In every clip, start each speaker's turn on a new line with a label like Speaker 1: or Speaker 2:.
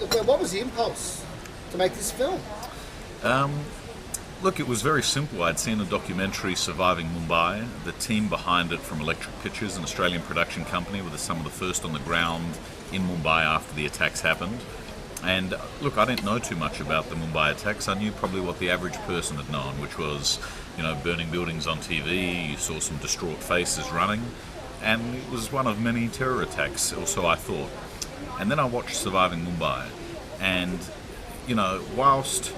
Speaker 1: What was the impulse to make this film?
Speaker 2: Um, Look, it was very simple. I'd seen a documentary, Surviving Mumbai. The team behind it from Electric Pictures, an Australian production company, were some of the first on the ground in Mumbai after the attacks happened. And look, I didn't know too much about the Mumbai attacks. I knew probably what the average person had known, which was, burning buildings on TV, you saw some distraught faces running, and it was one of many terror attacks, or so I thought. And then I watched Surviving Mumbai, and, whilst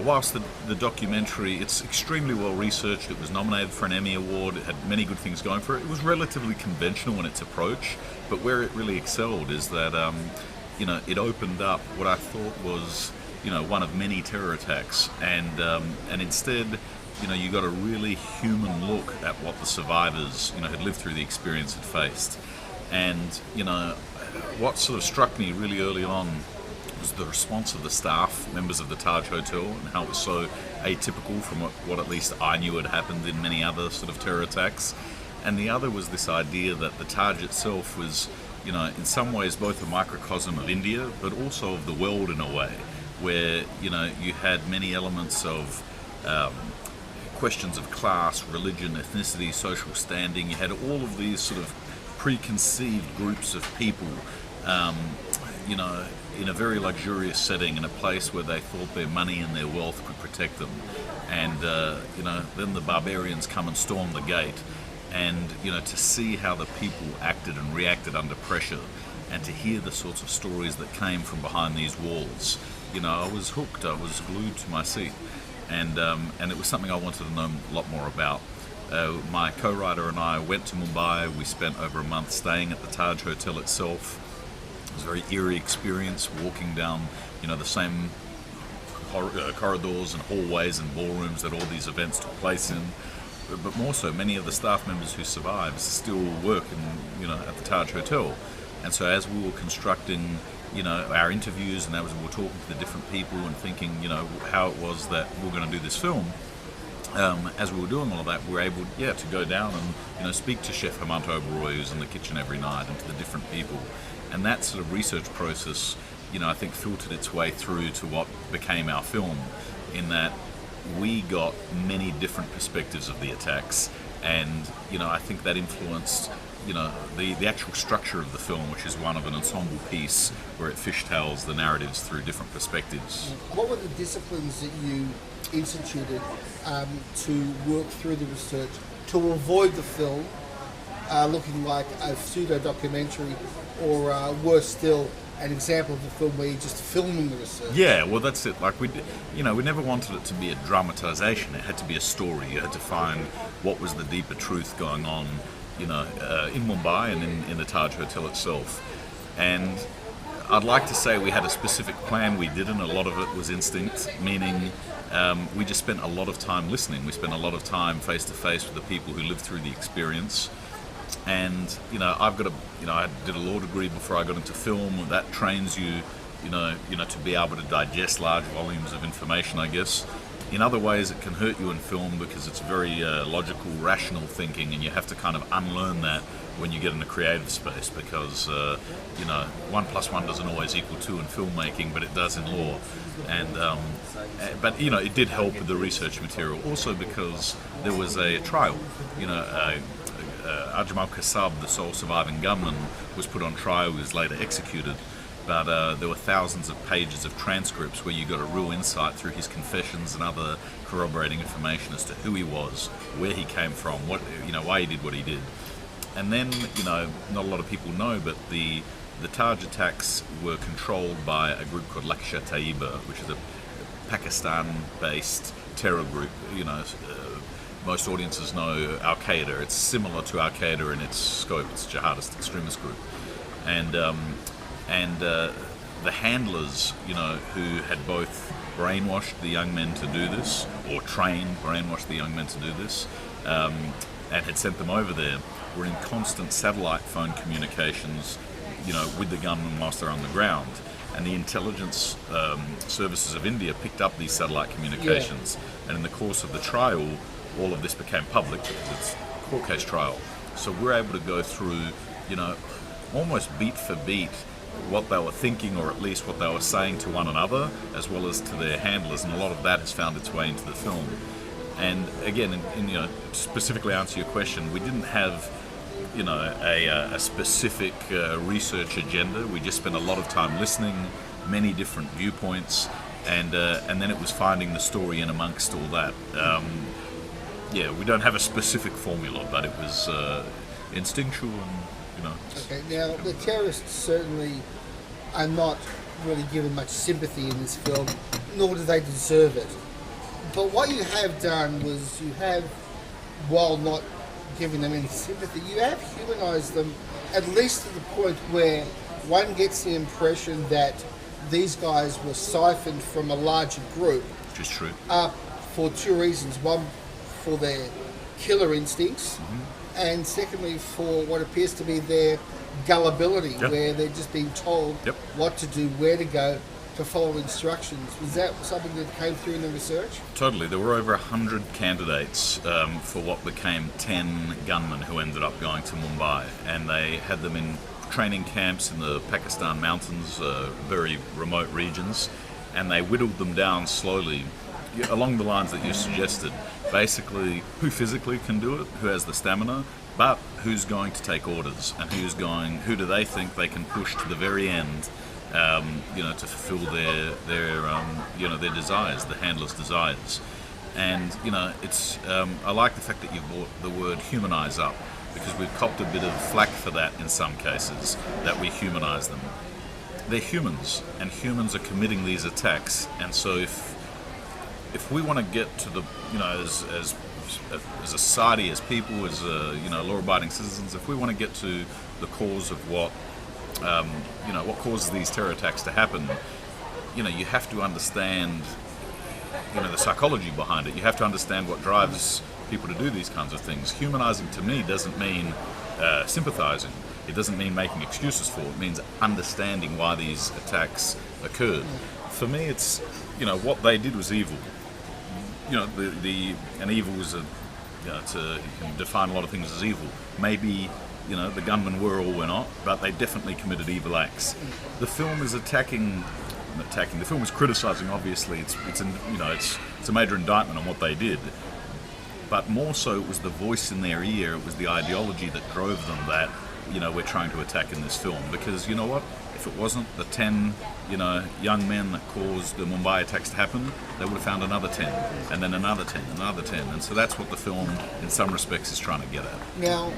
Speaker 2: whilst the documentary, it's extremely well researched, it was nominated for an Emmy Award, it had many good things going for it. It was relatively conventional in its approach, but where it really excelled is that, it opened up what I thought was, one of many terror attacks, and instead, you got a really human look at what the survivors, had lived through the experience, had faced. And, what sort of struck me really early on was the response of the staff, members of the Taj Hotel, and how it was so atypical from what at least I knew had happened in many other sort of terror attacks. And the other was this idea that the Taj itself was, in some ways both a microcosm of India, but also of the world in a way, where, you had many elements of questions of class, religion, ethnicity, social standing. You had all of these sort of preconceived groups of people, in a very luxurious setting, in a place where they thought their money and their wealth could protect them. And, then the barbarians come and storm the gate. And, to see how the people acted and reacted under pressure, and to hear the sorts of stories that came from behind these walls, I was hooked, I was glued to my seat. And it was something I wanted to know a lot more about. My co-writer and I went to Mumbai. We spent over a month staying at the Taj Hotel itself. It was a very eerie experience, walking down, the same corridors and hallways and ballrooms that all these events took place in. But more so, many of the staff members who survived still work at the Taj Hotel. And so as we were constructing, our interviews, and as we were talking to the different people and thinking, how it was that we were going to do this film, as we were doing all of that, we were able, to go down and, speak to Chef Hemant Oberoi, who's in the kitchen every night, and to the different people. And that sort of research process, I think filtered its way through to what became our film, in that we got many different perspectives of the attacks. And, I think that influenced, the actual structure of the film, which is one of an ensemble piece where it fishtails the narratives through different perspectives.
Speaker 1: What were the disciplines that you instituted to work through the research to avoid the film looking like a pseudo-documentary, or worse still, an example of a film where you're just filming the research?
Speaker 2: Yeah, well, that's it. Like we never wanted it to be a dramatization. It had to be a story. You had to find what was the deeper truth going on, in Mumbai and in the Taj Hotel itself. And I'd like to say we had a specific plan. We didn't. A lot of it was instinct, meaning we just spent a lot of time listening. We spent a lot of time face to face with the people who lived through the experience. And I did a law degree before I got into film. That trains you, to be able to digest large volumes of information, I guess. In other ways, it can hurt you in film because it's very logical, rational thinking, and you have to kind of unlearn that when you get in a creative space, because 1 + 1 doesn't always equal 2 in filmmaking, but it does in law. And but it did help with the research material, also because there was a trial. Ajmal Kasab, the sole surviving gunman, was put on trial. He was later executed. But there were thousands of pages of transcripts where you got a real insight through his confessions and other corroborating information as to who he was, where he came from, why he did what he did. And then, not a lot of people know, but the Taj attacks were controlled by a group called Lashkar-e-Taiba, which is a Pakistan-based terror group. Most audiences know Al-Qaeda. It's similar to Al-Qaeda in its scope. It's a jihadist extremist group. And the handlers, who had both brainwashed the young men to do this, or brainwashed the young men to do this, and had sent them over there, were in constant satellite phone communications, with the gunmen whilst they're on the ground. And the intelligence services of India picked up these satellite communications. Yeah. And in the course of the trial, all of this became public because it's a court case trial. So we're able to go through, almost beat for beat, what they were thinking, or at least what they were saying to one another, as well as to their handlers, and a lot of that has found its way into the film. And again, specifically answer your question, we didn't have a specific research agenda. We just spent a lot of time listening, many different viewpoints, and then it was finding the story in amongst all that. We don't have a specific formula, but it was instinctual, and
Speaker 1: Okay, now the terrorists certainly are not really given much sympathy in this film, nor do they deserve it. But what you have done was while not giving them any sympathy, you have humanised them, at least to the point where one gets the impression that these guys were siphoned from a larger group.
Speaker 2: which is true.
Speaker 1: For two reasons. One, for their killer instincts, and secondly, for what appears to be their gullibility, where they're just being told what to do, where to go, to follow instructions. Was that something that came through in the research?
Speaker 2: Totally. There were over 100 candidates for what became 10 gunmen who ended up going to Mumbai, and they had them in training camps in the Pakistan mountains, very remote regions, and they whittled them down slowly along the lines that you suggested. Basically, who physically can do it, who has the stamina, but who's going to take orders, and who do they think they can push to the very end, to fulfill their desires, the handler's desires. And it's I like the fact that you brought the word humanize up, because we've copped a bit of flack for that in some cases, that we humanize them. They're humans, and humans are committing these attacks, and so if we want to get to the as a society, as people, as law-abiding citizens, if we want to get to the cause of what causes these terror attacks to happen, you have to understand the psychology behind it. You have to understand what drives people to do these kinds of things. Humanizing to me doesn't mean sympathizing. It doesn't mean making excuses for it. It means understanding why these attacks occurred. For me, it's what they did was evil. And evil is you can define a lot of things as evil. Maybe the gunmen were or were not, but they definitely committed evil acts. The film is the film is criticizing. Obviously, it's a major indictment on what they did. But more so, it was the voice in their ear. It was the ideology that drove them that we're trying to attack in this film. Because you know what? If it wasn't the 10 young men that caused the Mumbai attacks to happen, they would have found another 10, and then another 10, another 10. And so that's what the film, in some respects, is trying to get at.
Speaker 1: Now,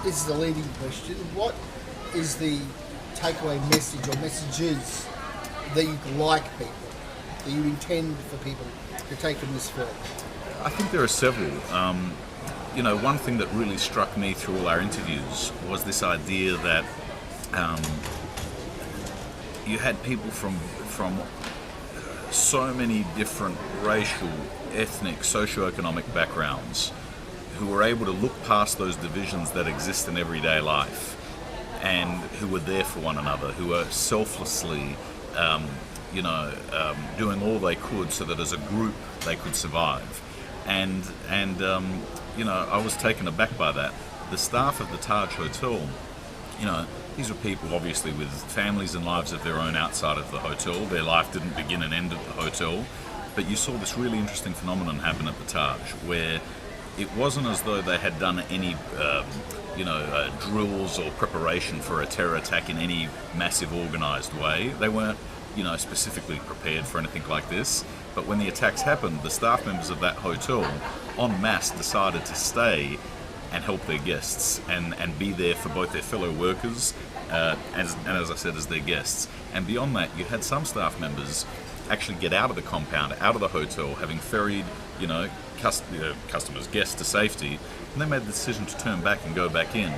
Speaker 1: this is the leading question. What is the takeaway message or messages that you'd like people, that you intend for people to take from this film?
Speaker 2: I think there are several. One thing that really struck me through all our interviews was this idea that you had people from so many different racial, ethnic, socioeconomic backgrounds who were able to look past those divisions that exist in everyday life, and who were there for one another, who were selflessly doing all they could so that as a group they could survive. And I was taken aback by that. The staff of the Taj Hotel, these were people obviously with families and lives of their own outside of the hotel. Their life didn't begin and end at the hotel. But you saw this really interesting phenomenon happen at the Taj, where it wasn't as though they had done any drills or preparation for a terror attack in any massive organised way. They weren't specifically prepared for anything like this. But when the attacks happened, the staff members of that hotel en masse decided to stay and help their guests and be there for both their fellow workers as I said, as their guests. And beyond that, you had some staff members actually get out of the compound, out of the hotel, having ferried customers, guests to safety, and they made the decision to turn back and go back in.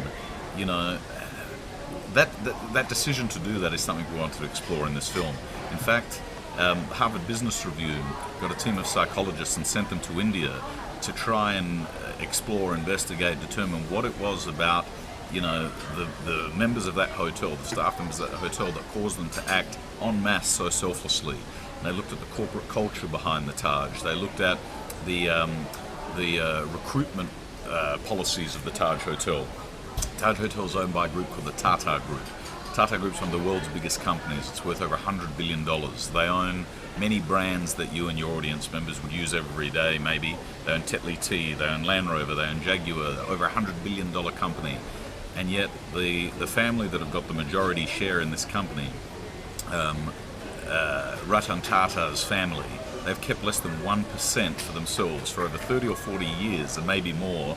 Speaker 2: That decision to do that is something we wanted to explore in this film. In fact, Harvard Business Review got a team of psychologists and sent them to India to try and explore, investigate, determine what it was about the members of that hotel, the staff members of that hotel, that caused them to act en masse so selflessly. And they looked at the corporate culture behind the Taj. They looked at the recruitment policies of the Taj Hotel. Taj Hotel is owned by a group called the Tata Group. Tata Group's one of the world's biggest companies. It's worth over $100 billion. They own many brands that you and your audience members would use every day, maybe. They own Tetley Tea, they own Land Rover, they own Jaguar, over $100 billion company. And yet the family that have got the majority share in this company, Ratan Tata's family, they've kept less than 1% for themselves for over 30 or 40 years, and maybe more.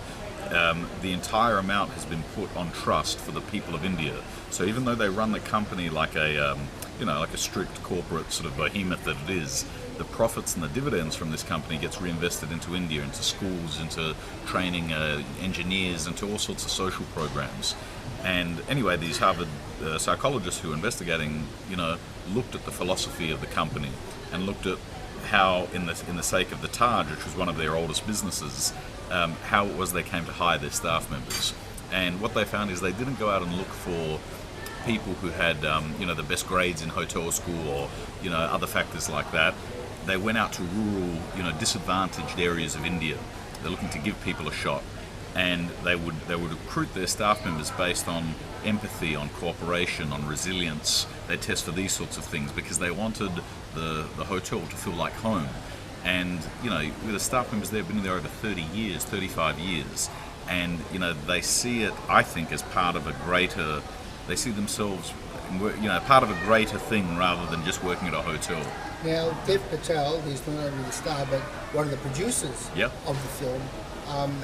Speaker 2: The entire amount has been put on trust for the people of India. So even though they run the company like a strict corporate sort of behemoth that it is, the profits and the dividends from this company gets reinvested into India, into schools, into training engineers, into all sorts of social programs. And anyway, these Harvard psychologists who are investigating, looked at the philosophy of the company and looked at how, in the sake of the Taj, which was one of their oldest businesses, how it was they came to hire their staff members. And what they found is they didn't go out and look for people who had, the best grades in hotel school or, other factors like that. They went out to rural, disadvantaged areas of India. They're looking to give people a shot, and they would recruit their staff members based on empathy, on cooperation, on resilience. They test for these sorts of things because they wanted the hotel to feel like home. And with the staff members, they've been there over 30 years, 35 years, and they see it, I think, as part of a greater. They see themselves, part of a greater thing rather than just working at a hotel.
Speaker 1: Now, Dev Patel, who's not only the star but one of the producers of the film,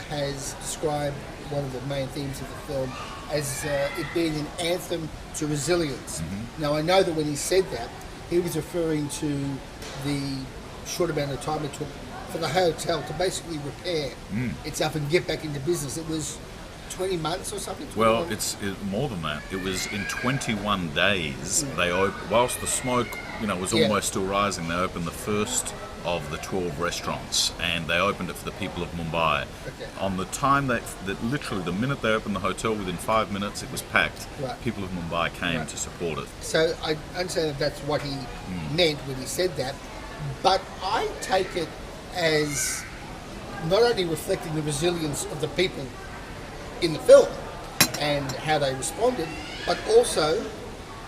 Speaker 1: has described one of the main themes of the film as it being an anthem to resilience. Mm-hmm. Now, I know that when he said that, he was referring to the short amount of time it took for the hotel to basically repair itself and get back into business. It was 20 months or something?
Speaker 2: Well, it's more than that. It was in 21 days. They whilst the smoke, was almost still rising, they opened the first of the 12 restaurants, and they opened it for the people of Mumbai. Okay. On the time that literally the minute they opened the hotel, within 5 minutes it was packed. Right. People of Mumbai came to support it.
Speaker 1: So I understand that that's what he meant when he said that, but I take it as not only reflecting the resilience of the people in the film and how they responded, but also,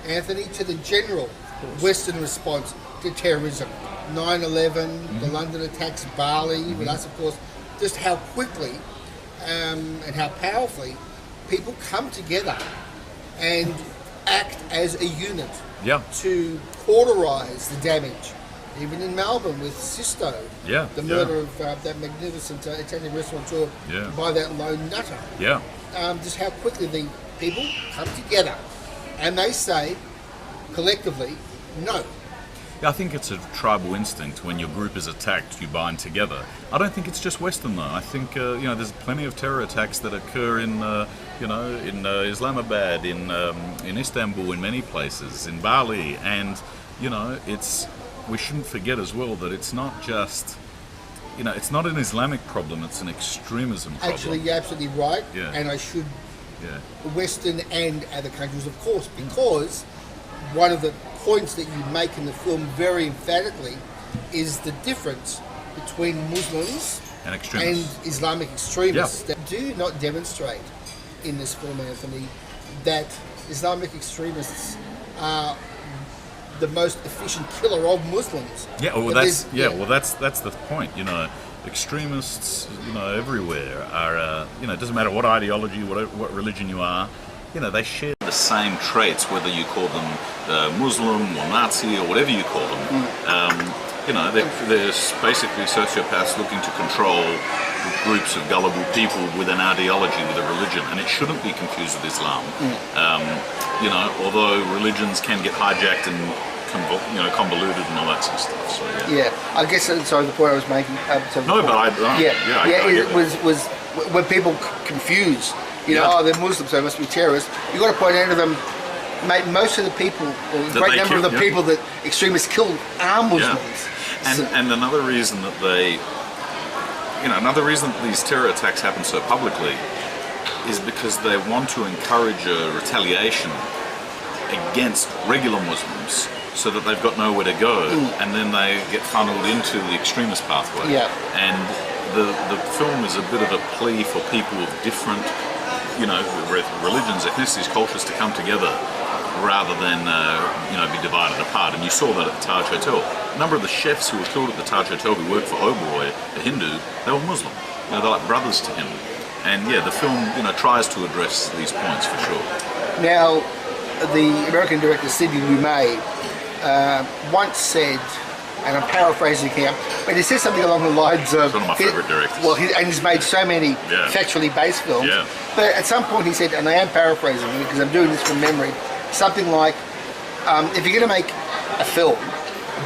Speaker 1: Anthony, to the general Western response to terrorism. 9/11, the London attacks, Bali, with us, of course, just how quickly and how powerfully people come together and act as a unit to cauterize the damage. Even in Melbourne with Sisto, the murder of that magnificent Italian restaurateur by that lone nutter. Just how quickly the people come together and they say, collectively, no.
Speaker 2: I think it's a tribal instinct. When your group is attacked, you bind together. I don't think it's just Western, though. I think there's plenty of terror attacks that occur in in Islamabad, in Istanbul, in many places, in Bali, and we shouldn't forget as well that it's not just it's not an Islamic problem; it's an extremism problem.
Speaker 1: Actually, you're absolutely right, and I should Western and other countries, of course, because one of the points that you make in the film very emphatically is the difference between Muslims
Speaker 2: and extremists
Speaker 1: and Islamic extremists that do not demonstrate in this film, Anthony, that Islamic extremists are the most efficient killer of Muslims.
Speaker 2: Well, that's the point. Extremists, everywhere are. It doesn't matter what ideology, what religion you are. They share the same traits, whether you call them Muslim or Nazi or whatever you call them. They're basically sociopaths looking to control groups of gullible people with an ideology, with a religion, and it shouldn't be confused with Islam. Although religions can get hijacked and convoluted and all that sort of stuff. So
Speaker 1: I guess that's the point I was making.
Speaker 2: It
Speaker 1: was when people confuse. They're Muslims, so they must be terrorists. You've got to point out to them, mate, most of the people, or a great number of the people that extremists killed are Muslims.
Speaker 2: And another reason that these terror attacks happen so publicly is because they want to encourage a retaliation against regular Muslims so that they've got nowhere to go, and then they get funneled into the extremist pathway. And the film is a bit of a plea for people of different religions, ethnicities, cultures to come together rather than be divided apart. And you saw that at the Taj Hotel. A number of the chefs who were killed at the Taj Hotel who worked for Oberoi, a Hindu, they were Muslim. They're like brothers to him. And the film tries to address these points for sure.
Speaker 1: Now, the American director Sidney Lumet once said, and I'm paraphrasing here, but he says something along the lines of...
Speaker 2: It's one of my favourite directors.
Speaker 1: Well, and he's made so many factually based films.
Speaker 2: Yeah.
Speaker 1: But at some point he said, and I am paraphrasing because I'm doing this from memory, something like, if you're going to make a film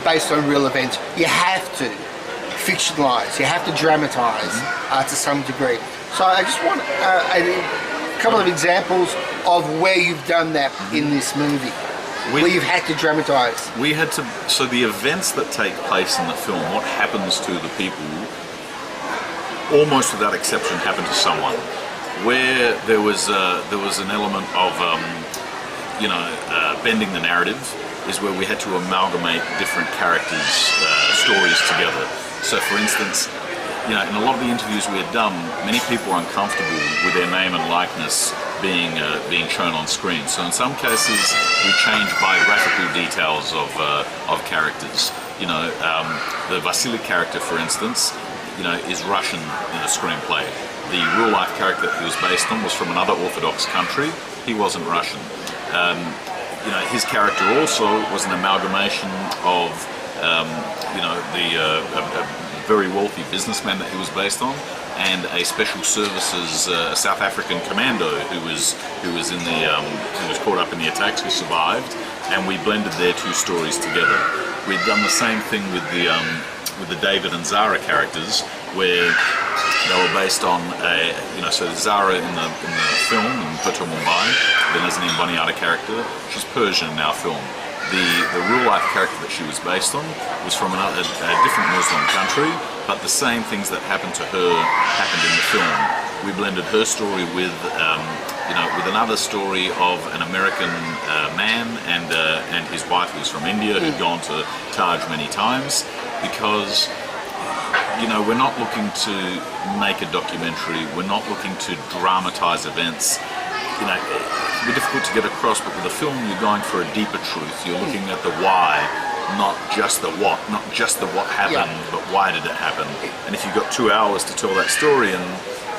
Speaker 1: based on real events, you have to fictionalise, you have to dramatise to some degree. So I just want a couple of examples of where you've done that in this movie. Where you've had to dramatise.
Speaker 2: We had to. So the events that take place in the film, what happens to the people, almost without exception, happened to someone. Where there was an element of bending the narrative, is where we had to amalgamate different characters' stories together. So, for instance, in a lot of the interviews we had done, many people were uncomfortable with their name and likeness being shown on screen. So in some cases, we changed biographical details of characters. The Vasily character, for instance, is Russian in the screenplay. The real-life character he was based on was from another Orthodox country. He wasn't Russian. His character also was an amalgamation of a very wealthy businessman that he was based on, and a special services South African commando who was caught up in the attacks, who survived, and we blended their two stories together. We'd done the same thing with the David and Zara characters, where they were based on so Zara in the film in Hotel Mumbai, then there's an Imbaniata character. She's Persian in our film. The real-life character that she was based on was from a different Muslim country, but the same things that happened to her happened in the film. We blended her story with another story of an American man and his wife, who's from India, who'd gone to Taj many times, because we're not looking to make a documentary. We're not looking to dramatize events. It can be difficult to get across, but with a film you're going for a deeper truth. You're looking at the why, not just the what, not just the what happened, but why did it happen. And if you've got 2 hours to tell that story, and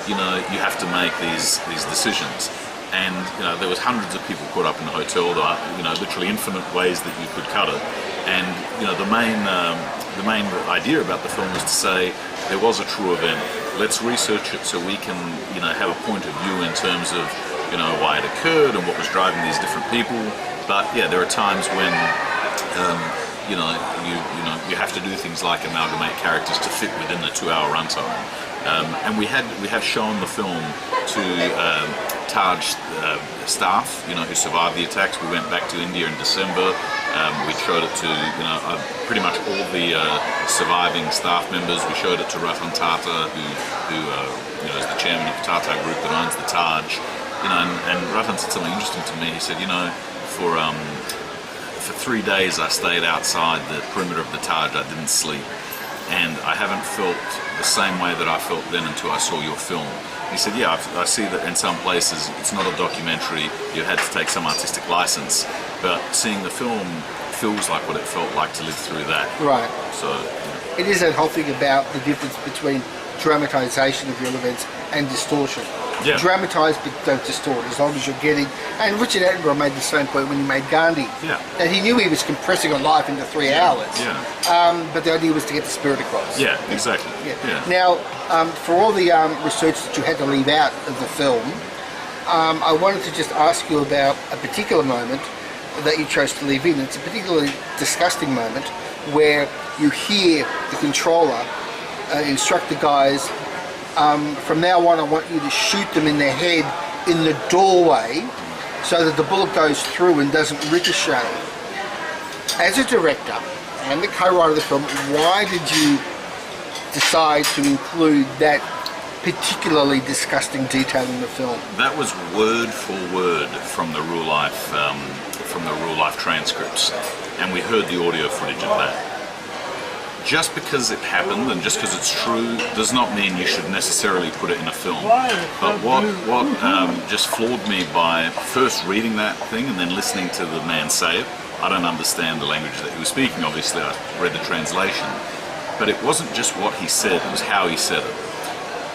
Speaker 2: you have to make these decisions. And there was hundreds of people caught up in the hotel. There are literally infinite ways that you could cut it. And the main idea about the film was to say there was a true event. Let's research it so we can have a point of view in terms of why it occurred and what was driving these different people. But there are times when you have to do things like amalgamate characters to fit within the 2-hour runtime. And we have shown the film to Taj staff, who survived the attacks. We went back to India in December. We showed it to pretty much all the surviving staff members. We showed it to Ratan Tata, who is the chairman of the Tata Group that owns the Taj. And Ratan said something interesting to me. He said, for 3 days I stayed outside the perimeter of the Taj. I didn't sleep, and I haven't felt the same way that I felt then until I saw your film. He said, I see that in some places it's not a documentary. You had to take some artistic license, but seeing the film feels like what it felt like to live through that. Right. So
Speaker 1: it is that whole thing about the difference between dramatisation of real events and distortion.
Speaker 2: Yeah.
Speaker 1: Dramatise but don't distort, as long as you're getting... And Richard Attenborough made the same point when he made Gandhi.
Speaker 2: Yeah.
Speaker 1: That he knew he was compressing a life into 3 hours.
Speaker 2: Yeah.
Speaker 1: But the idea was to get the spirit across.
Speaker 2: Yeah, exactly.
Speaker 1: Yeah. Now, for all the research that you had to leave out of the film, I wanted to just ask you about a particular moment that you chose to leave in. It's a particularly disgusting moment where you hear the controller instruct the guys, from now on I want you to shoot them in the head in the doorway so that the bullet goes through and doesn't ricochet. As a director and the co-writer of the film, why did you decide to include that particularly disgusting detail in the film?
Speaker 2: That was word for word from the real life transcripts, and we heard the audio footage of that. just because it happened and just because it's true does not mean you should necessarily put it in a film. But what just floored me by first reading that thing and then listening to the man say it, I don't understand the language that he was speaking, obviously I read the translation, but it wasn't just what he said, it was how he said it.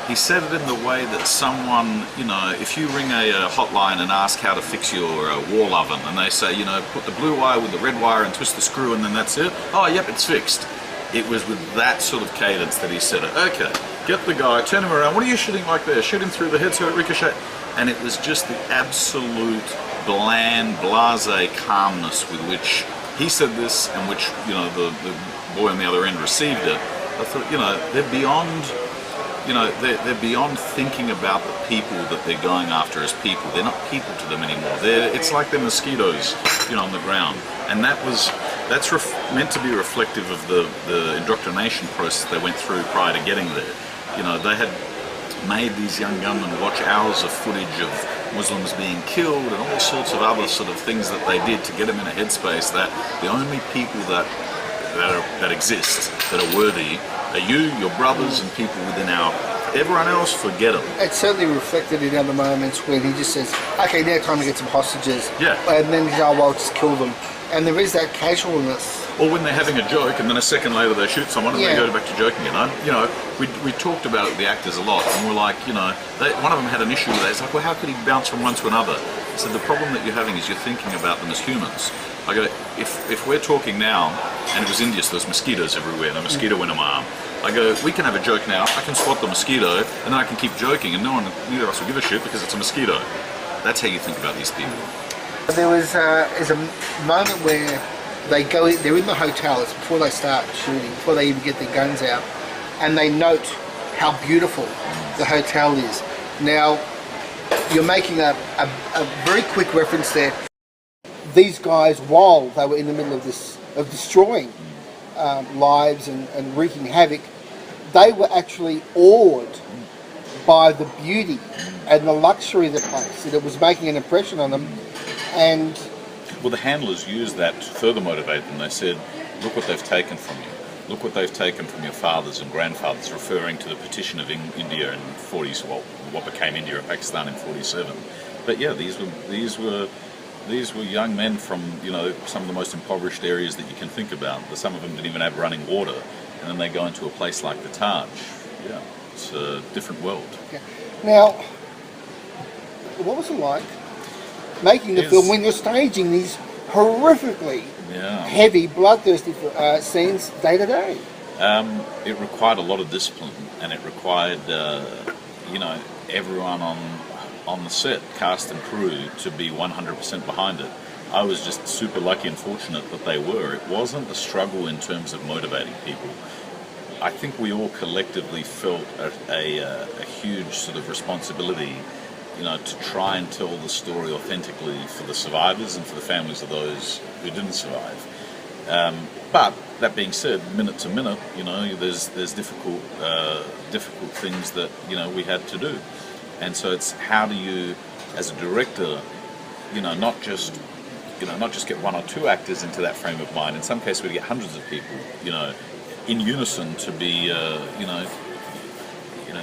Speaker 2: He said it in the way that someone, you know, if you ring a hotline and ask how to fix your wall oven, and they say, you know, put the blue wire with the red wire and twist the screw and then that's it. Oh, yep, it's fixed. It was with that sort of cadence that he said it. Okay, get the guy, turn him around. What are you shooting like there? Shoot him through the head so it ricochets. And it was just the absolute bland, blasé calmness with which he said this and which, you know, the boy on the other end received it. I thought, you know, they're beyond... You know, they're beyond thinking about the people that they're going after as people. They're not people to them anymore. It's like they're mosquitoes, you know, on the ground. And that's meant to be reflective of the indoctrination process they went through prior to getting there. You know, they had made these young gunmen watch hours of footage of Muslims being killed and all sorts of other sort of things that they did to get them in a headspace that the only people that exist, that are worthy, are you, your brothers, and people within our... Everyone else, forget them.
Speaker 1: It's certainly reflected in other moments when he just says, okay, now time to get some hostages.
Speaker 2: Yeah.
Speaker 1: And then he's, oh, well, just kill them. And there is that casualness.
Speaker 2: Or when they're having a joke and then a second later they shoot someone and they go back to joking. And you know, we talked about it, the actors, a lot, and we're like, you know, one of them had an issue with that. It's like, well, how could he bounce from one to another? So the problem that you're having is you're thinking about them as humans. I go, if we're talking now, and it was India, so there's mosquitoes everywhere, and a mosquito went on my arm. I go, we can have a joke now, I can spot the mosquito, and then I can keep joking, and neither of us will give a shit because it's a mosquito. That's how you think about these people.
Speaker 1: There was a moment where they go in, they're in the hotel, it's before they start shooting, before they even get their guns out, and they note how beautiful the hotel is. Now, you're making a very quick reference there. These guys, while they were in the middle of destroying lives and wreaking havoc, they were actually awed by the beauty and the luxury of the place. It was making an impression on them. And
Speaker 2: well, the handlers used that to further motivate them. They said, look what they've taken from you. Look what they've taken from your fathers and grandfathers, referring to the partition of India in 40s, well, what became India and Pakistan in 47. But yeah, these were young men from, you know, some of the most impoverished areas that you can think about. Some of them didn't even have running water, and then they go into a place like the Taj. Yeah, it's a different world. Okay.
Speaker 1: Now, what was it like making the film when you're staging these horrifically heavy, bloodthirsty scenes day to day?
Speaker 2: It required a lot of discipline, and it required, you know, everyone on the set, cast and crew, to be 100% behind it. I was just super lucky and fortunate that they were. It wasn't a struggle in terms of motivating people. I think we all collectively felt a huge sort of responsibility, you know, to try and tell the story authentically for the survivors and for the families of those who didn't survive. But that being said, minute to minute, you know, there's difficult things that, you know, we had to do. And so it's how do you, as a director, you know, not just get one or two actors into that frame of mind. In some cases, we get hundreds of people, you know, in unison to be,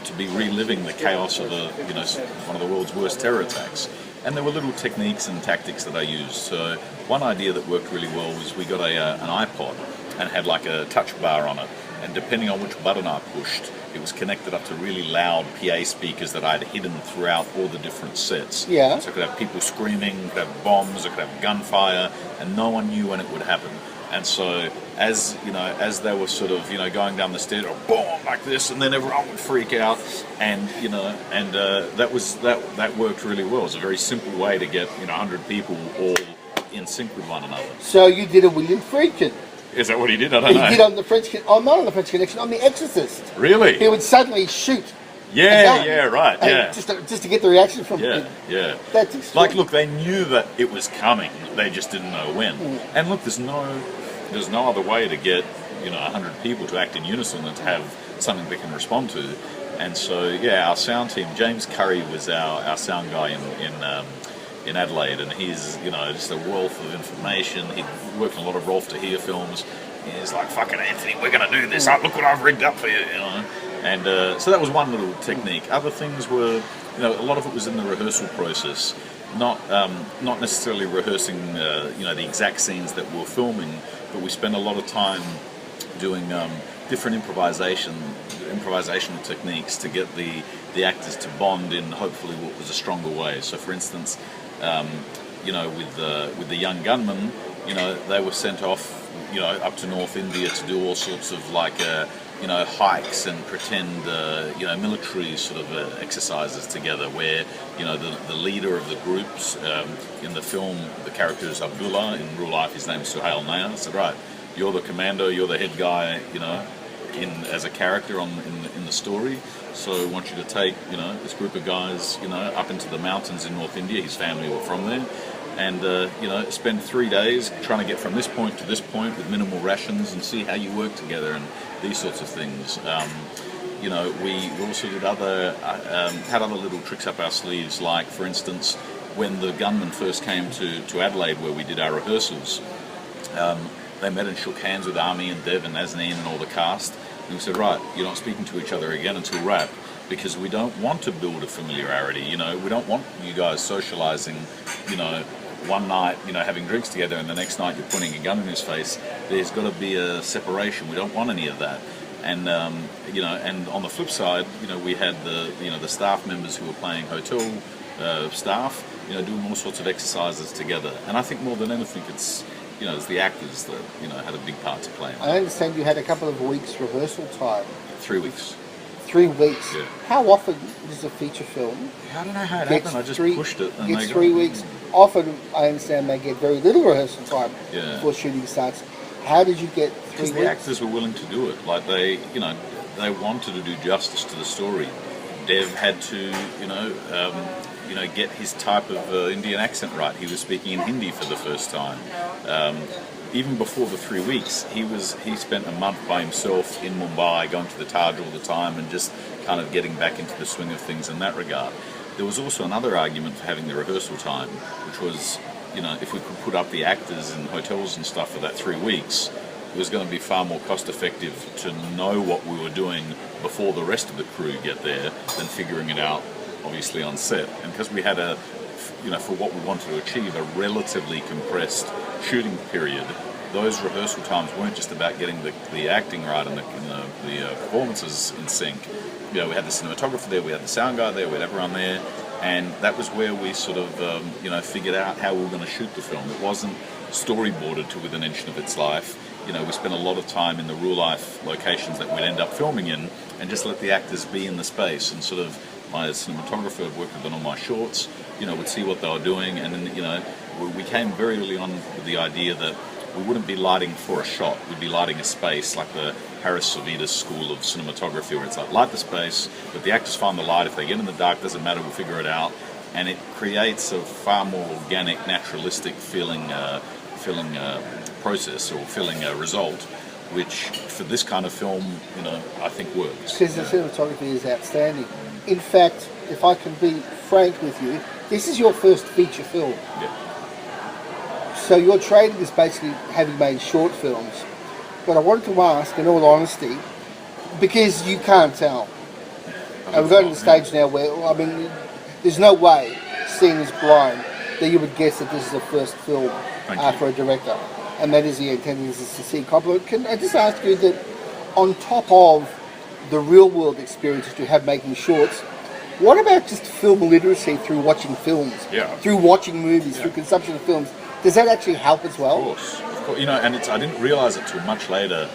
Speaker 2: to be reliving the chaos of one of the world's worst terror attacks. And there were little techniques and tactics that I used. So one idea that worked really well was we got an iPod and had like a touch bar on it. And depending on which button I pushed, it was connected up to really loud PA speakers that I'd hidden throughout all the different sets.
Speaker 1: Yeah.
Speaker 2: So I could have people screaming, could have bombs, I could have gunfire, and no one knew when it would happen. And so as they were sort of, you know, going down the stairs, or boom, like this, and then everyone would freak out, and, you know, and that worked really well. It was a very simple way to get, you know, 100 people all in sync with one another.
Speaker 1: So you did a William Friedkin.
Speaker 2: Is that what he did? I don't know.
Speaker 1: He did on the French, not on the French Connection, on The Exorcist.
Speaker 2: Really?
Speaker 1: He would suddenly shoot.
Speaker 2: Right.
Speaker 1: Just to get the reaction from him.
Speaker 2: Yeah.
Speaker 1: That's extreme.
Speaker 2: Like, look, they knew that it was coming. They just didn't know when. And look, there's no other way to get, you know, 100 people to act in unison and to have something they can respond to. And so, yeah, our sound team, James Curry was our sound guy in Adelaide, and he's, you know, just a wealth of information. He worked on a lot of Rolf de Heer films, He's like, fucking Anthony, we're going to do this. Look what I've rigged up for you, you know. And so that was one little technique. Other things were, you know, a lot of it was in the rehearsal process, not necessarily rehearsing, you know, the exact scenes that we're filming, but we spent a lot of time doing different improvisational techniques to get the actors to bond in hopefully what was a stronger way. So, for instance, you know, with the young gunmen, you know, they were sent off, you know, up to North India to do all sorts of like, you know, hikes and pretend, you know, military sort of exercises together. Where, you know, the leader of the groups in the film, the character is Abdullah. In real life, his name is Suhail Nair. So, right, you're the commando, you're the head guy, you know, as a character in the story. So I want you to take, you know, this group of guys, you know, up into the mountains in North India. His family were from there. And, you know, spend 3 days trying to get from this point to this point with minimal rations and see how you work together and these sorts of things. You know, we also did had other little tricks up our sleeves, like, for instance, when the gunmen first came to Adelaide where we did our rehearsals, they met and shook hands with Army and Dev and Nazneen and all the cast. And we said, right, you're not speaking to each other again until wrap, because we don't want to build a familiarity. You know, we don't want you guys socializing, you know, one night, you know, having drinks together, and the next night you're putting a gun in his face. There's got to be a separation. We don't want any of that. And you know, and on the flip side, you know, we had the staff members who were playing hotel staff, you know, doing all sorts of exercises together. And I think more than anything, it's, you know, it's the actors that, you know, had a big part to play in.
Speaker 1: I understand you had a couple of weeks rehearsal time.
Speaker 2: 3 weeks.
Speaker 1: 3 weeks.
Speaker 2: Yeah.
Speaker 1: How often does a feature film?
Speaker 2: I don't know how it happened. I just pushed it. And
Speaker 1: Gets
Speaker 2: they
Speaker 1: 3 weeks. Often, I understand they get very little rehearsal time before shooting starts. How did you get 3 weeks?
Speaker 2: Because the actors were willing to do it. Like, they, you know, they wanted to do justice to the story. Dev had to, you know, get his type of Indian accent right. He was speaking in Hindi for the first time. Even before the 3 weeks, he spent a month by himself in Mumbai, going to the Taj all the time and just kind of getting back into the swing of things in that regard. There was also another argument for having the rehearsal time, which was, you know, if we could put up the actors in hotels and stuff for that 3 weeks, it was going to be far more cost effective to know what we were doing before the rest of the crew get there than figuring it out, obviously, on set. And because we had for what we wanted to achieve, a relatively compressed shooting period, those rehearsal times weren't just about getting the acting right and the performances in sync. You know, we had the cinematographer there, we had the sound guy there, we had everyone there, and that was where we sort of, figured out how we were going to shoot the film. It wasn't storyboarded to within an inch of its life. You know, we spent a lot of time in the real life locations that we'd end up filming in, and just let the actors be in the space. And sort of, my cinematographer worked with them on my shorts, you know, would see what they were doing, and then, you know, we came very early on with the idea that we wouldn't be lighting for a shot, we'd be lighting a space, like the Harris Savitas school of cinematography, where it's like, light the space, but the actors find the light. If they get in the dark, doesn't matter, we'll figure it out. And it creates a far more organic, naturalistic feeling process, or feeling result, which for this kind of film, you know, I think works.
Speaker 1: Because the cinematography is outstanding. In fact, if I can be frank with you, this is your first feature film.
Speaker 2: Yeah.
Speaker 1: So your training is basically having made short films. But I wanted to ask, in all honesty, because you can't tell. And we're going to the stage now where, I mean, there's no way, seeing as blind, that you would guess that this is the first film for a director. And that is the intent, is to see compliment. Can I just ask you that, on top of the real world experience that you have making shorts, what about just film literacy through watching films, through watching movies, through consumption of films? Does that actually help as well?
Speaker 2: Of course. You know, and I didn't realise it till much later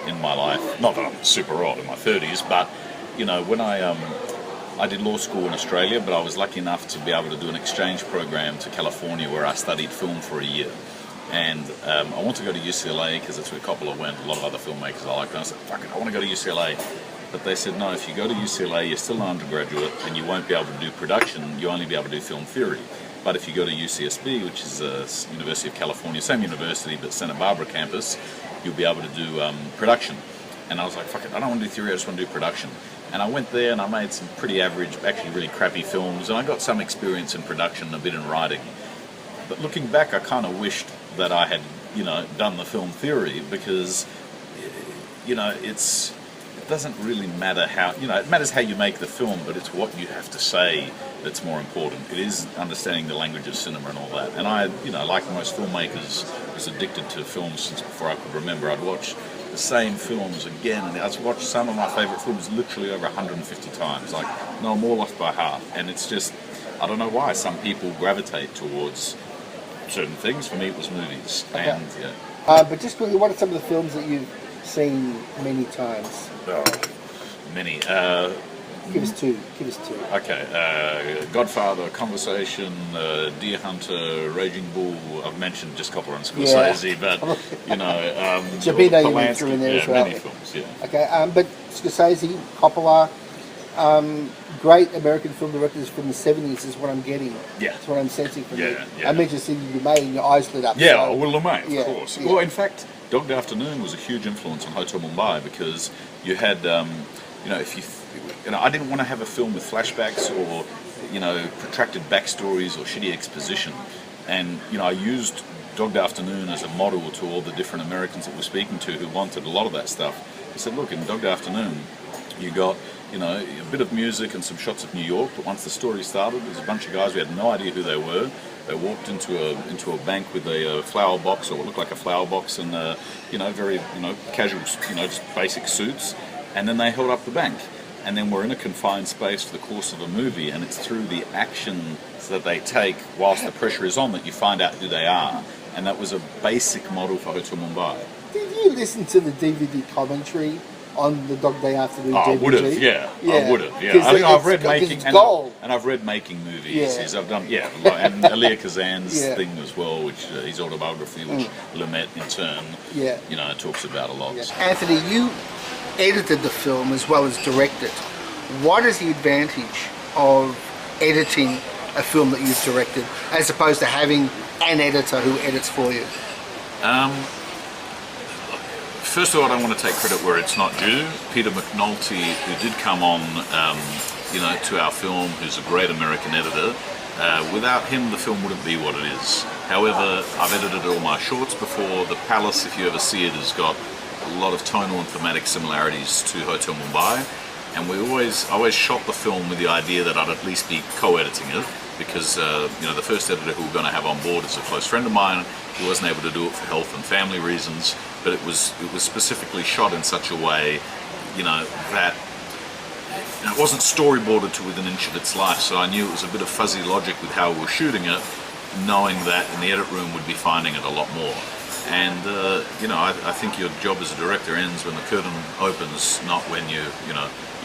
Speaker 2: in my life. Not that I'm super old, in my 30s, but, you know, when I did law school in Australia, but I was lucky enough to be able to do an exchange program to California where I studied film for a year. And I wanted to go to UCLA because that's where Coppola went. A lot of other filmmakers I liked. And I said, fuck it, I want to go to UCLA. But they said, no, if you go to UCLA, you're still an undergraduate and you won't be able to do production. You'll only be able to do film theory. But if you go to UCSB, which is University of California, same university, but Santa Barbara campus, you'll be able to do production. And I was like, fuck it, I don't want to do theory, I just want to do production. And I went there and I made some pretty average, actually really crappy films. And I got some experience in production, a bit in writing. But looking back, I kind of wished that I had, done the film theory, because it doesn't really matter how, it matters how you make the film, but it's what you have to say that's more important. It is understanding the language of cinema and all that. And I, like most filmmakers, was addicted to films since before I could remember. I'd watch the same films again, and I've watched some of my favourite films literally over 150 times, like no more off by heart. And it's just, I don't know why some people gravitate towards certain things. For me, it was movies.
Speaker 1: Okay.
Speaker 2: And yeah.
Speaker 1: But just quickly, what are some of the films that you've seen many times?
Speaker 2: Oh, many.
Speaker 1: Give us two.
Speaker 2: Okay. Godfather, Conversation, Deer Hunter, Raging Bull. I've mentioned just a couple on Scorsese, but
Speaker 1: Jabino you went through in there as well.
Speaker 2: Many films, yeah.
Speaker 1: Okay, but Scorsese, Coppola, great American film directors from the 70s is what I'm getting.
Speaker 2: Yeah.
Speaker 1: That's what I'm sensing from you.
Speaker 2: Yeah.
Speaker 1: I mentioned Sidney Lumet and your eyes lit up.
Speaker 2: Yeah,
Speaker 1: so,
Speaker 2: Will Lumet,
Speaker 1: yeah,
Speaker 2: of course.
Speaker 1: yeah.
Speaker 2: Well, in fact, Dog Day Afternoon was a huge influence on Hotel Mumbai, because you had, I didn't want to have a film with flashbacks or, protracted backstories or shitty exposition. And, I used Dog Day Afternoon as a model to all the different Americans that we're speaking to who wanted a lot of that stuff. I said, look, in Dog Day Afternoon, you got, a bit of music and some shots of New York, but once the story started, there was a bunch of guys, we had no idea who they were. They walked into a bank with a flower box, or what looked like a flower box, and very casual, just basic suits, and then they held up the bank. And then we're in a confined space for the course of a movie, and it's through the actions that they take whilst the pressure is on that you find out who they are. And that was a basic model for Hotel Mumbai.
Speaker 1: Did you listen to the DVD commentary on the Dog Day Afternoon DVD?
Speaker 2: I would have, yeah. I would have, yeah. I think I've read making, and I've read making movies.
Speaker 1: Yeah.
Speaker 2: I've done, and Elia Kazan's thing as well, which his autobiography, which Lumet in turn, talks about a lot.
Speaker 1: Yeah. Anthony, you edited the film as well as directed. What is the advantage of editing a film that you've directed as opposed to having an editor who edits for you?
Speaker 2: First of all, I don't want to take credit where it's not due. Peter McNulty, who did come on, to our film, who's a great American editor, without him, the film wouldn't be what it is. However, I've edited all my shorts before. The Palace, if you ever see it, has got a lot of tonal and thematic similarities to Hotel Mumbai. And I always shot the film with the idea that I'd at least be co-editing it, because the first editor who we're going to have on board is a close friend of mine. He wasn't able to do it for health and family reasons, but it was specifically shot in such a way, that it wasn't storyboarded to within an inch of its life. So I knew it was a bit of fuzzy logic with how we were shooting it, knowing that in the edit room we'd be finding it a lot more. And I think your job as a director ends when the curtain opens, not when you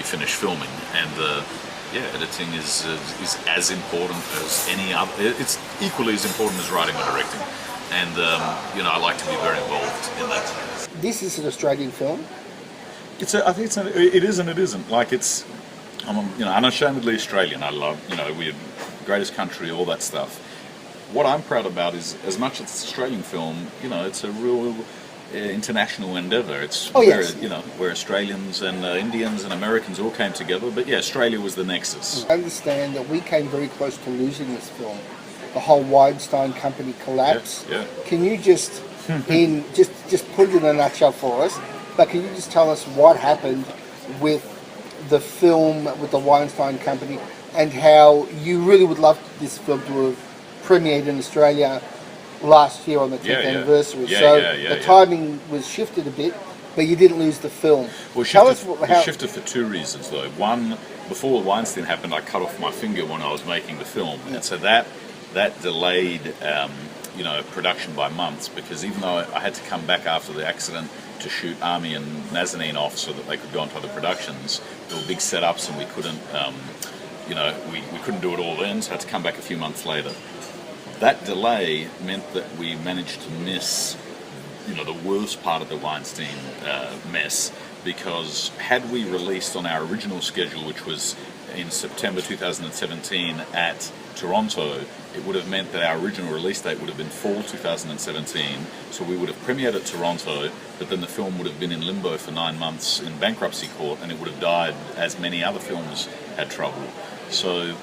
Speaker 2: finish filming. And editing is as important as any other. It's equally as important as writing or directing. And I like to be very involved in that.
Speaker 1: This is an Australian film.
Speaker 2: I think it is and it isn't. Like I'm unashamedly Australian. I love we're the greatest country, all that stuff. What I'm proud about is, as much as it's an Australian film, it's a real international endeavour. It's where Australians and Indians and Americans all came together. But yeah, Australia was the nexus.
Speaker 1: I understand that we came very close to losing this film. The whole Weinstein company collapse.
Speaker 2: Yeah.
Speaker 1: Can you just just put it in a nutshell for us? But can you just tell us what happened with the film, with the Weinstein company, and how you really would love this film to have premiered in Australia last year on the 10th anniversary. The timing was shifted a bit, but you didn't lose the film.
Speaker 2: Well, it shifted for two reasons, though. One, before Weinstein happened, I cut off my finger when I was making the film, and so that delayed production by months, because even though I had to come back after the accident to shoot Army and Nazanin off so that they could go on to other productions, there were big setups and we couldn't we couldn't do it all then, so I had to come back a few months later. That delay meant that we managed to miss the worst part of the Weinstein mess, because had we released on our original schedule, which was in September 2017 at Toronto, it would have meant that our original release date would have been fall 2017, so we would have premiered at Toronto, but then the film would have been in limbo for 9 months in bankruptcy court, and it would have died as many other films had trouble. So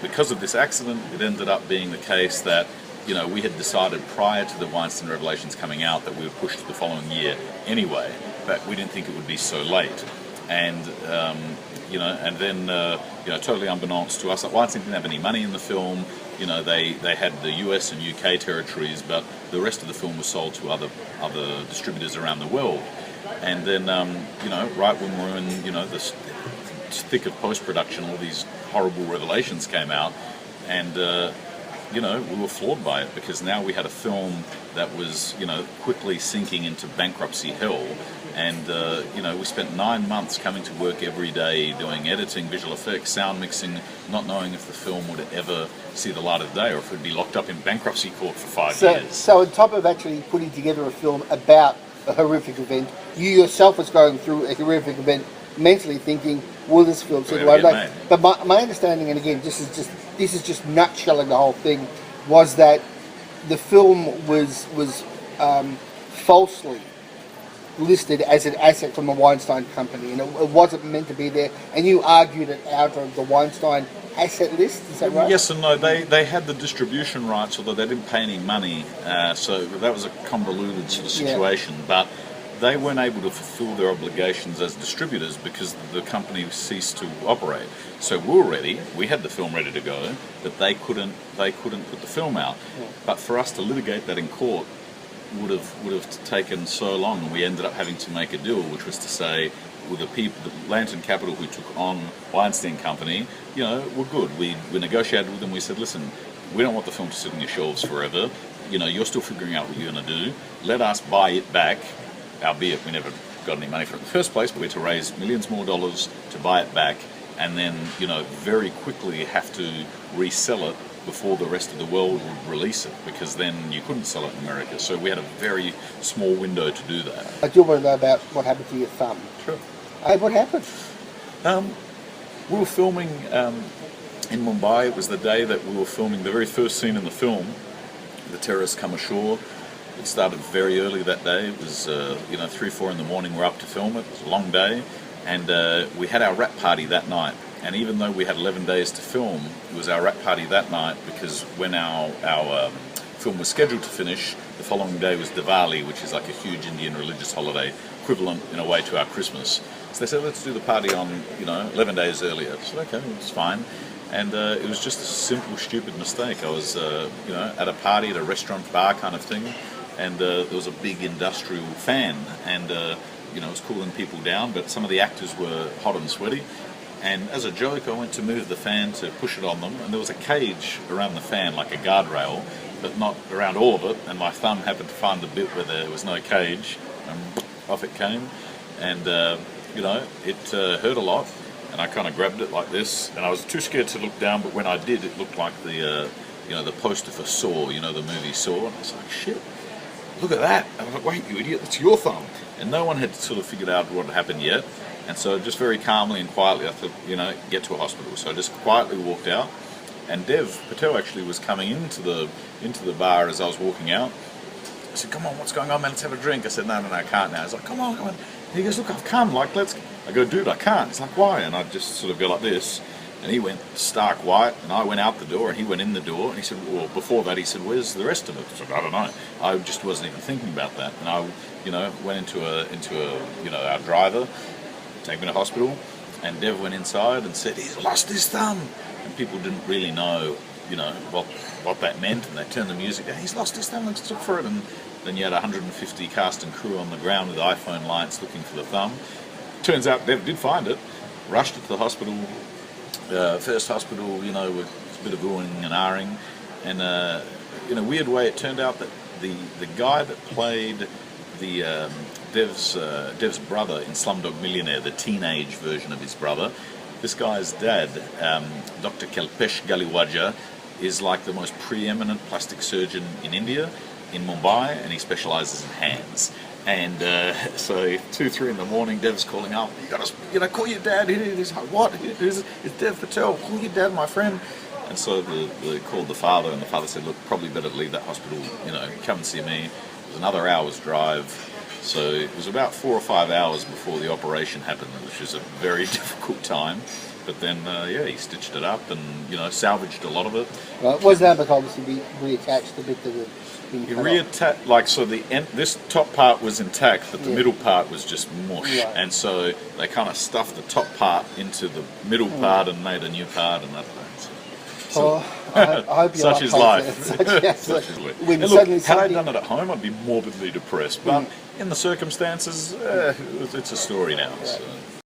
Speaker 2: because of this accident, it ended up being the case that we had decided prior to the Weinstein revelations coming out that we would push to the following year anyway, but we didn't think it would be so late. And and then totally unbeknownst to us, Weinstein didn't have any money in the film. They had the US and UK territories, but the rest of the film was sold to other distributors around the world. And then right when we were in the thick of post-production, all these horrible revelations came out, and we were floored by it, because now we had a film that was quickly sinking into bankruptcy hell. And we spent 9 months coming to work every day, doing editing, visual effects, sound mixing, not knowing if the film would ever see the light of day, or if it would be locked up in bankruptcy court for 5 years.
Speaker 1: So on top of actually putting together a film about a horrific event, you yourself was going through a horrific event, mentally thinking, will this film see the light of day? But my understanding, and again, this is just nutshelling the whole thing, was that the film was falsely listed as an asset from the Weinstein Company, and it wasn't meant to be there, and you argued it out of the Weinstein asset list, is that right?
Speaker 2: Yes and no. They had the distribution rights, although they didn't pay any money, so that was a convoluted sort of situation, but they weren't able to fulfill their obligations as distributors because the company ceased to operate. So we were ready, we had the film ready to go, but they couldn't put the film out. But for us to litigate that in court would have taken so long, and we ended up having to make a deal, which was to say, with the Lantern Capital who took on Weinstein Company, we're good. We negotiated with them. We said, listen, we don't want the film to sit on your shelves forever. You're still figuring out what you're going to do. Let us buy it back, albeit we never got any money for it in the first place, but we had to raise millions more dollars to buy it back, and then very quickly have to resell it before the rest of the world would release it, because then you couldn't sell it in America. So we had a very small window to do that.
Speaker 1: I do want to know about what happened to your thumb.
Speaker 2: Sure.
Speaker 1: What happened?
Speaker 2: We were filming in Mumbai. It was the day that we were filming the very first scene in the film. The terrorists come ashore. It started very early that day. It was 3, 4 in the morning. We're up to film it. It was a long day, and we had our wrap party that night. And even though we had 11 days to film, it was our wrap party that night, because when our film was scheduled to finish, the following day was Diwali, which is like a huge Indian religious holiday, equivalent in a way to our Christmas. So they said, let's do the party on 11 days earlier. I said, okay, it's fine. And it was just a simple, stupid mistake. I was at a party, at a restaurant bar kind of thing, and there was a big industrial fan, and it was cooling people down, but some of the actors were hot and sweaty. And as a joke, I went to move the fan to push it on them, and there was a cage around the fan, like a guardrail, but not around all of it, and my thumb happened to find the bit where there was no cage, and off it came, and it hurt a lot, and I kind of grabbed it like this, and I was too scared to look down, but when I did, it looked like the poster for Saw, the movie Saw, and I was like, shit, look at that. And I was like, wait, you idiot, that's your thumb. And no one had sort of figured out what had happened yet. And so just very calmly and quietly, I thought, get to a hospital. So I just quietly walked out. And Dev Patel actually was coming into the bar as I was walking out. I said, come on, what's going on, man? Let's have a drink. I said, no, I can't now. He's like, come on, come on. And he goes, look, I've come, let's go. I go, dude, I can't. He's like, why? And I just sort of go like this. And he went stark white, and I went out the door, and he went in the door, and he said, well, before that, he said, where's the rest of it? I said, I don't know. I just wasn't even thinking about that. And I, went into our driver, take me to hospital, and Dev went inside and said, he's lost his thumb. And people didn't really know, what that meant, and they turned the music down. He's lost his thumb, let's look for it. And then you had 150 cast and crew on the ground with iPhone lights looking for the thumb. Turns out Dev did find it, rushed it to the hospital. First hospital, with a bit of oohing and ahhing, and in a weird way, it turned out that the guy that played the Dev's brother in Slumdog Millionaire, the teenage version of his brother, this guy's dad, Dr. Kalpesh Galiwajah, is like the most preeminent plastic surgeon in India, in Mumbai, and he specialises in hands. And so 2, 3 in the morning, Dev's calling up. You got to, call your dad. He's like, what? It's Dev Patel. Call your dad, my friend. And so they called the father, and the father said, look, probably better to leave that hospital. Come and see me. It was another hour's drive. So it was about 4 or 5 hours before the operation happened, which was a very difficult time. But then, he stitched it up and, salvaged a lot of it.
Speaker 3: Right. Was that because obviously we reattached the bit that had been
Speaker 2: You
Speaker 3: cut off?
Speaker 2: reattach, so this top part was intact, but the
Speaker 3: Yeah.
Speaker 2: middle part was just mush.
Speaker 3: Right.
Speaker 2: And so they kind of stuffed the top part into the middle part and made a new part and that thing.
Speaker 3: Oh, I hope you
Speaker 2: Such
Speaker 3: like
Speaker 2: is life.
Speaker 3: Such
Speaker 2: Such is life.
Speaker 3: When
Speaker 2: And
Speaker 3: suddenly
Speaker 2: look, had I
Speaker 3: something-
Speaker 2: done it at home, I'd be morbidly depressed. But in the circumstances, it's a story now. So.